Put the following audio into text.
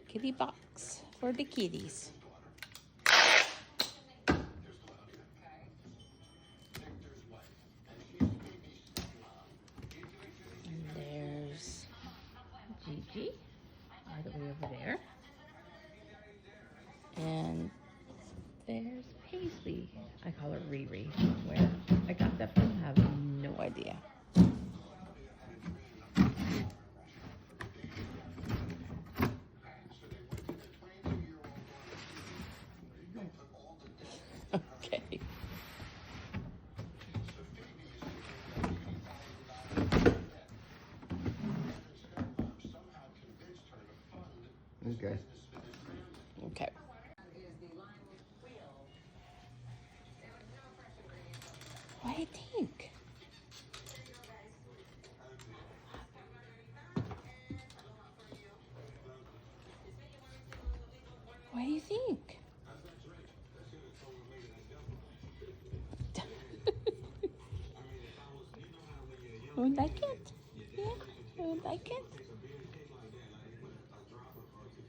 kitty box for the kitties. And there's Gigi, all the way over there. And there's Paisley. I call her Riri. Where I got that from, I have no idea. Okay. Okay. Okay. What do you think? What do you think? You like it? Yeah, you like it?